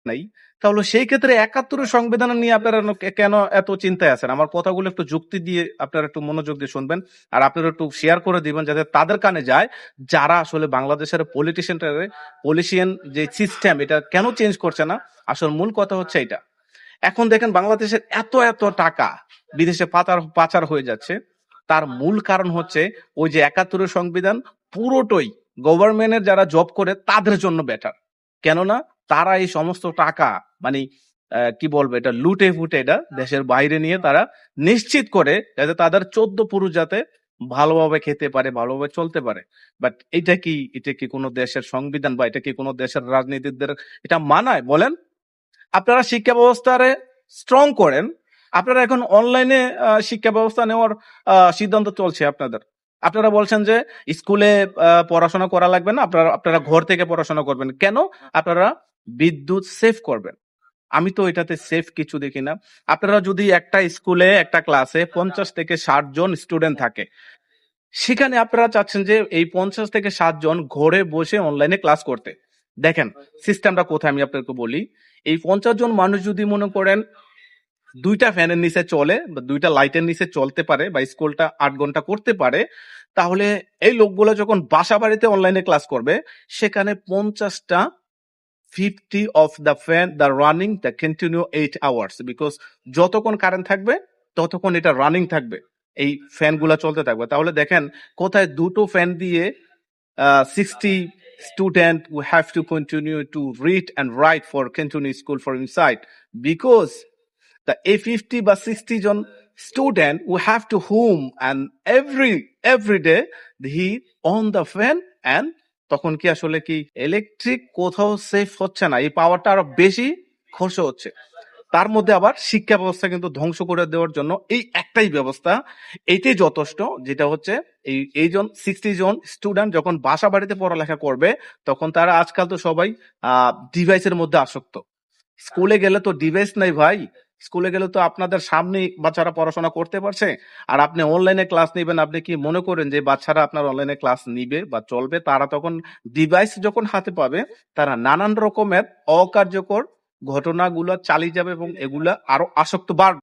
নাই, তাহলে সেই ক্ষেত্রে ৭১ সংবিধান নিয়ে আপনারা কেন এত চিন্তায় আছেন? আমার কথাগুলো একটু যুক্তি দিয়ে আপনারা একটু মনোযোগ দিয়ে শুনবেন, আর আপনারা একটু শেয়ার করে দিবেন যাতে তাদের কানে যায় যারা আসলে বাংলাদেশের পলিটিশিয়ান যে সিস্টেম এটা কেন চেঞ্জ করছে না। আসল মূল কথা হচ্ছে এটা। এখন দেখেন বাংলাদেশের এত এত টাকা বিদেশে পাচার হয়ে যাচ্ছে, তার মূল কারণ হচ্ছে ওই যে ৭১ সংবিধান পুরোটাই গভর্নমেন্টের যারা জব করে তাদের জন্য বেটার। কেননা তারা এই সমস্ত টাকা মানে কি বলবো এটা লুটে ফুটে এটা দেশের বাইরে নিয়ে তারা নিশ্চিত করে যাতে তাদের ১৪ পুরুষ যাতে ভালোভাবে খেতে পারে, ভালোভাবে চলতে পারে। বাট এটা কি কোনো দেশের সংবিধান বা এটা কি কোনো দেশের রাজনীতিকদের এটা মানায় বলেন? আপনারা শিক্ষা ব্যবস্থারে স্ট্রং করেন। আপনারা এখন অনলাইনে শিক্ষা ব্যবস্থা নেওয়ার সিদ্ধান্ত চলছে আপনাদের। আপনারা বলছেন যে স্কুলে পড়াশোনা করা লাগবে না, আপনারা ঘর থেকে পড়াশোনা করবেন। কেন? আপনারা বিদ্যুৎ সেভ করবেন। আমি তো এটাতে সেফ কিছু দেখি না। আপনারা যদি একটা স্কুলে একটা ক্লাসে ৫০ থেকে ৬০ জন স্টুডেন্ট থাকে, সেখানে আপনারা চাচ্ছেন যে এই ৫০ থেকে ৬০ জন ঘরে বসে অনলাইনে ক্লাস করতে। দেখেন সিস্টেমটা কোথায় আমি আপনাকে বলি। এই ৫০ জন মানুষ যদি মনে করেন ২টা ফ্যানের নিচে চলে বা ২টা লাইটের নিচে চলতে পারে বা স্কুলটা ৮ ঘন্টা করতে পারে, তাহলে এই লোকগুলো যখন বাসা বাড়িতে অনলাইনে ক্লাস করবে, সেখানে ৫০টা 50 of the fan the running the continue 8 hours because যতক্ষণ কারেন্ট থাকবে ততক্ষণ এটা রানিং থাকবে, এই ফ্যান গুলা চলতে থাকবে। তাহলে দেখেন কোথায় দুটো ফ্যান দিয়ে 60 student who have to continue to read and write for continue school for inside because the A50 বা 60 জন student who have to home and every day he on the fan and তখন কি আসলে কি electric কোথাও safe হচ্ছে না, এই পাওয়ারটা আরো বেশি খরচ হচ্ছে। তার মধ্যে আবার শিক্ষা ব্যবস্থা কিন্তু ধ্বংস করে দেওয়ার জন্য এই একটাই ব্যবস্থা, এইটাই যথেষ্ট, যেটা হচ্ছে এই 60 জন স্টুডেন্ট যখন বাসা বাড়িতে পড়ালেখা করবে তখন তারা আজকাল তো সবাই ডিভাইসের মধ্যে আসক্ত। স্কুলে গেলে তো ডিভাইস নাই ভাই, স্কুলে গেলে তো আপনাদের সামনেই বাচ্চারা পড়াশোনা করতে পারছে, আর আপনি অনলাইনে ক্লাস নিবেন। আপনি কি মনে করেন যে বাচ্চারা আপনার অনলাইনে ক্লাস নিবে বা চলবে? তারা তখন ডিভাইস যখন হাতে পাবে তারা নানান রকমের অকার্যকর ঘটনাগুলো চালিয়ে যাবে এবং এগুলা আরো আসক্ত বাড়বে।